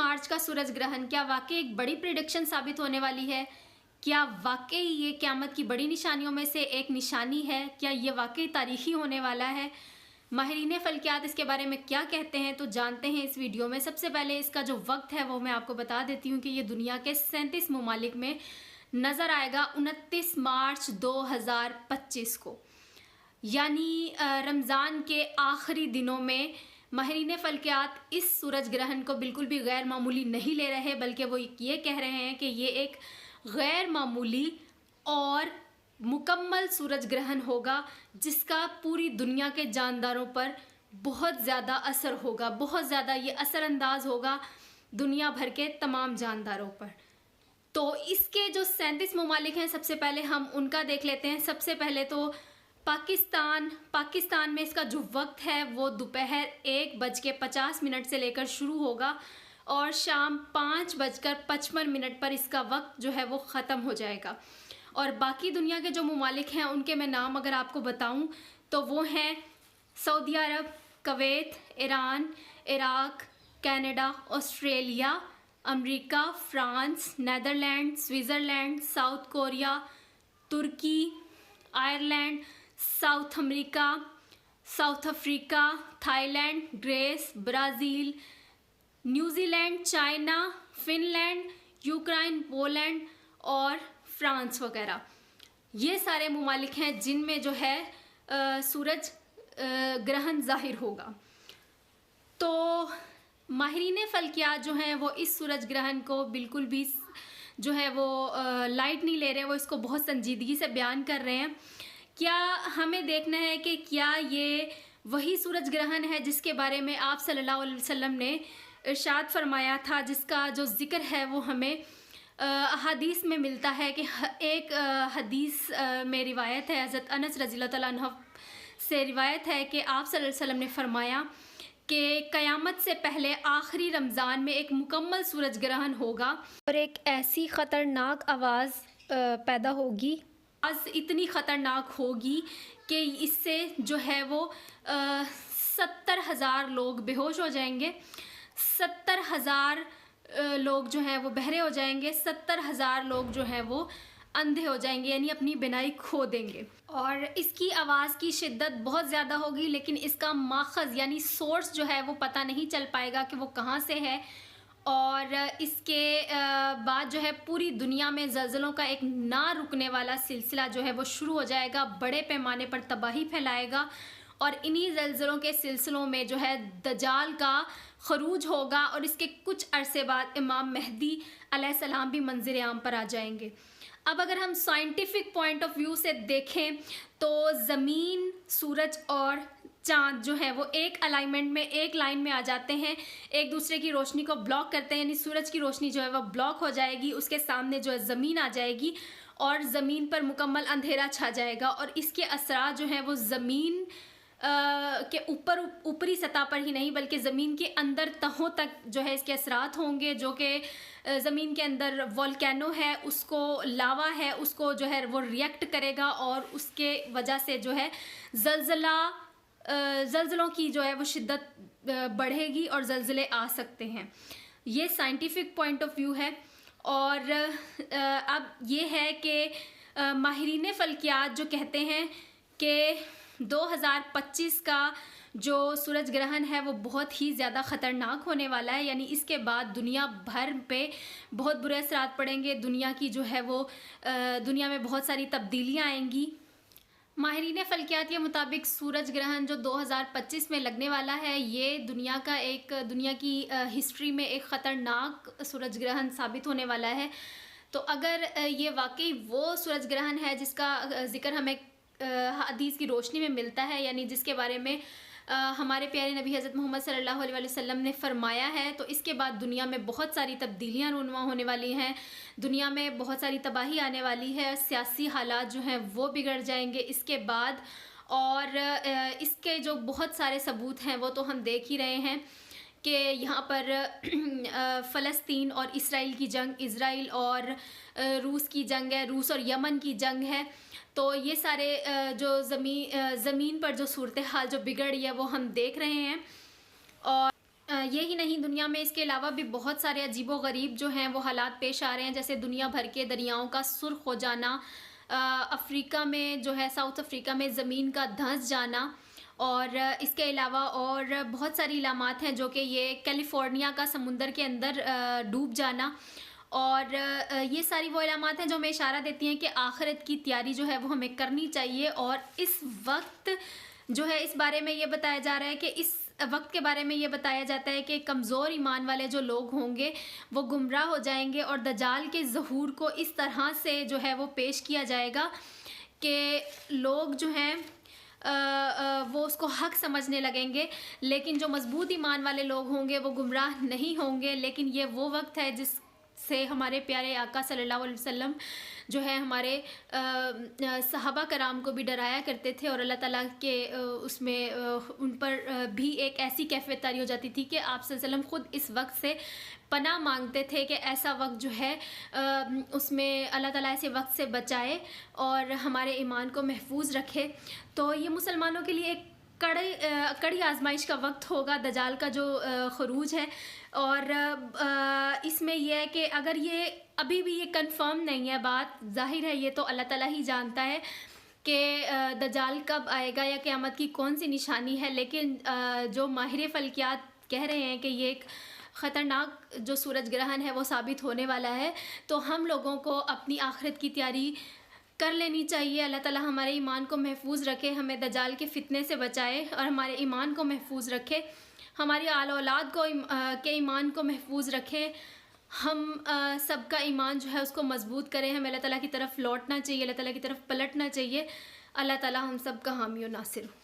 مارچ کا سورج گرہن کیا واقعی ایک بڑی پریڈکشن ثابت ہونے والی ہے؟ کیا واقعی یہ قیامت کی بڑی نشانیوں میں سے ایک نشانی ہے؟ کیا یہ واقعی تاریخی ہونے والا ہے؟ ماہرین فلکیات اس کے بارے میں کیا کہتے ہیں تو جانتے ہیں اس ویڈیو میں۔ سب سے پہلے اس کا جو وقت ہے وہ میں آپ کو بتا دیتی ہوں کہ یہ دنیا کے 37 ممالک میں نظر آئے گا 29 مارچ 2025 کو، یعنی رمضان کے آخری دنوں میں۔ ماہرین فلکیات اس سورج گرہن کو بالکل بھی غیر معمولی نہیں لے رہے، بلکہ وہ یہ کہہ رہے ہیں کہ یہ ایک غیر معمولی اور مکمل سورج گرہن ہوگا جس کا پوری دنیا کے جانداروں پر بہت زیادہ اثر ہوگا، بہت زیادہ یہ اثر انداز ہوگا دنیا بھر کے تمام جانداروں پر۔ تو اس کے جو 37 ممالک ہیں، سب سے پہلے ہم ان کا دیکھ لیتے ہیں۔ سب سے پہلے تو پاکستان میں اس کا جو وقت ہے وہ دوپہر 1:50 سے لے کر شروع ہوگا اور شام 5:55 پر اس کا وقت جو ہے وہ ختم ہو جائے گا۔ اور باقی دنیا کے جو ممالک ہیں ان کے میں نام اگر آپ کو بتاؤں تو وہ ہیں Saudi Arab, Kuwait, Iran, Iraq, Canada, Australia, America, France, Netherland, Switzerland, South Korea, Turkey, Ireland, South America, South Africa, Thailand, Greece, Brazil, New Zealand, China, Finland, Ukraine, Poland اور فرانس وغیرہ۔ یہ سارے ممالک ہیں جن میں جو ہے سورج گرہن ظاہر ہوگا۔ تو ماہرین فلکیات جو ہیں وہ اس سورج گرہن کو بالکل بھی جو ہے وہ لائٹ نہیں لے رہے، وہ اس کو بہت سنجیدگی سے بیان کر رہے ہیں۔ کیا ہمیں دیکھنا ہے کہ کیا یہ وہی سورج گرہن ہے جس کے بارے میں آپ صلی اللہ علیہ وسلم نے ارشاد فرمایا تھا، جس کا جو ذکر ہے وہ ہمیں احادیث میں ملتا ہے کہ ایک حدیث میں روایت ہے، حضرت انس رضی اللہ تعالیٰ عنہ سے روایت ہے کہ آپ صلی اللہ علیہ وسلم نے فرمایا کہ قیامت سے پہلے آخری رمضان میں ایک مکمل سورج گرہن ہوگا اور ایک ایسی خطرناک آواز پیدا ہوگی، آواز اتنی خطرناک ہوگی کہ اس سے جو ہے وہ 70,000 لوگ بے ہوش ہو جائیں گے، 70,000 لوگ جو ہیں وہ بہرے ہو جائیں گے، 70,000 لوگ جو ہیں وہ اندھے ہو جائیں گے، یعنی اپنی بینائی کھو دیں گے۔ اور اس کی آواز کی شدت بہت زیادہ ہوگی، لیکن اس کا ماخذ یعنی سورس جو ہے وہ پتہ نہیں چل پائے گا کہ وہ کہاں سے ہے۔ اور اس کے بعد جو ہے پوری دنیا میں زلزلوں کا ایک نہ رکنے والا سلسلہ جو ہے وہ شروع ہو جائے گا، بڑے پیمانے پر تباہی پھیلائے گا۔ اور انہی زلزلوں کے سلسلوں میں جو ہے دجال کا خروج ہوگا اور اس کے کچھ عرصے بعد امام مہدی علیہ السلام بھی منظر عام پر آ جائیں گے۔ اب اگر ہم سائنٹیفک پوائنٹ آف ویو سے دیکھیں تو زمین، سورج اور چاند جو ہے وہ ایک الائنمنٹ میں، ایک لائن میں آ جاتے ہیں، ایک دوسرے کی روشنی کو بلاک کرتے ہیں، یعنی سورج کی روشنی جو ہے وہ بلاک ہو جائے گی، اس کے سامنے جو ہے زمین آ جائے گی اور زمین پر مکمل اندھیرا چھا جائے گا۔ اور اس کے اثرات جو ہیں وہ زمین کے اوپری سطح پر ہی نہیں بلکہ زمین کے اندر تہوں تک جو ہے اس کے اثرات ہوں گے، جو کہ زمین کے اندر والکینو ہے، اس کو لاوا ہے، اس کو جو ہے وہ ریئیکٹ کرے گا اور اس کے وجہ سے جو ہے زلزلوں کی جو ہے وہ شدت بڑھے گی اور زلزلے آ سکتے ہیں۔ یہ سائنٹیفک پوائنٹ آف ویو ہے۔ اور اب یہ ہے کہ ماہرین فلکیات جو کہتے ہیں کہ 2025 کا جو سورج گرہن ہے وہ بہت ہی زیادہ خطرناک ہونے والا ہے، یعنی اس کے بعد دنیا بھر پہ بہت برے اثرات پڑیں گے، دنیا کی جو ہے وہ دنیا میں بہت ساری تبدیلیاں آئیں گی۔ ماہرین فلکیات کے مطابق سورج گرہن جو 2025 میں لگنے والا ہے یہ دنیا کی ہسٹری میں ایک خطرناک سورج گرہن ثابت ہونے والا ہے۔ تو اگر یہ واقعی وہ سورج گرہن ہے جس کا ذکر ہمیں حدیث کی روشنی میں ملتا ہے، یعنی جس کے بارے میں ہمارے پیارے نبی حضرت محمد صلی اللہ علیہ وسلم نے فرمایا ہے، تو اس کے بعد دنیا میں بہت ساری تبدیلیاں رونما ہونے والی ہیں، دنیا میں بہت ساری تباہی آنے والی ہے، سیاسی حالات جو ہیں وہ بگڑ جائیں گے اس کے بعد۔ اور اس کے جو بہت سارے ثبوت ہیں وہ تو ہم دیکھ ہی رہے ہیں کہ یہاں پر فلسطین اور اسرائیل کی جنگ، اسرائیل اور روس کی جنگ ہے، روس اور یمن کی جنگ ہے۔ تو یہ سارے جو زمین پر جو صورتحال جو بگڑی ہے وہ ہم دیکھ رہے ہیں۔ اور یہی نہیں، دنیا میں اس کے علاوہ بھی بہت سارے عجیب و غریب جو ہیں وہ حالات پیش آ رہے ہیں، جیسے دنیا بھر کے دریاؤں کا سرخ ہو جانا، افریقہ میں جو ہے ساؤتھ افریقہ میں زمین کا دھنس جانا، اور اس کے علاوہ اور بہت ساری علامات ہیں جو کہ یہ کیلیفورنیا کا سمندر کے اندر ڈوب جانا، اور یہ ساری وہ علامات ہیں جو ہمیں اشارہ دیتی ہیں کہ آخرت کی تیاری جو ہے وہ ہمیں کرنی چاہیے۔ اور اس وقت جو ہے اس بارے میں یہ بتایا جا رہا ہے کہ اس وقت کے بارے میں یہ بتایا جاتا ہے کہ کمزور ایمان والے جو لوگ ہوں گے وہ گمراہ ہو جائیں گے، اور دجال کے ظہور کو اس طرح سے جو ہے وہ پیش کیا جائے گا کہ لوگ جو ہیں وہ اس کو حق سمجھنے لگیں گے، لیکن جو مضبوط ایمان والے لوگ ہوں گے وہ گمراہ نہیں ہوں گے۔ لیکن یہ وہ وقت ہے جس سے ہمارے پیارے آقا صلی اللہ علیہ وسلم جو ہے ہمارے صحابہ کرام کو بھی ڈرایا کرتے تھے، اور اللہ تعالیٰ کے اس میں ان پر بھی ایک ایسی کیفیت طاری ہو جاتی تھی کہ آپ صلی اللہ علیہ وسلم خود اس وقت سے پناہ مانگتے تھے کہ ایسا وقت جو ہے اس میں اللہ تعالیٰ ایسے وقت سے بچائے اور ہمارے ایمان کو محفوظ رکھے۔ تو یہ مسلمانوں کے لیے ایک کڑی آزمائش کا وقت ہوگا، دجال کا جو خروج ہے، اور اس میں یہ ہے کہ اگر یہ ابھی بھی یہ کنفرم نہیں ہے بات، ظاہر ہے یہ تو اللہ تعالیٰ ہی جانتا ہے کہ دجال کب آئے گا یا قیامت کی کون سی نشانی ہے، لیکن جو ماہر فلکیات کہہ رہے ہیں کہ یہ ایک خطرناک جو سورج گرہن ہے وہ ثابت ہونے والا ہے، تو ہم لوگوں کو اپنی آخرت کی تیاری کر لینی چاہیے۔ اللہ تعالیٰ ہمارے ایمان کو محفوظ رکھے، ہمیں دجال کے فتنے سے بچائے اور ہمارے ایمان کو محفوظ رکھے، ہماری آل اولاد کو کے ایمان کو محفوظ رکھے، ہم سب کا ایمان جو ہے اس کو مضبوط کریں، ہمیں اللہ تعالیٰ کی طرف لوٹنا چاہیے، اللہ تعالیٰ کی طرف پلٹنا چاہیے۔ اللہ تعالیٰ ہم سب کا حامی و ناصر ہو۔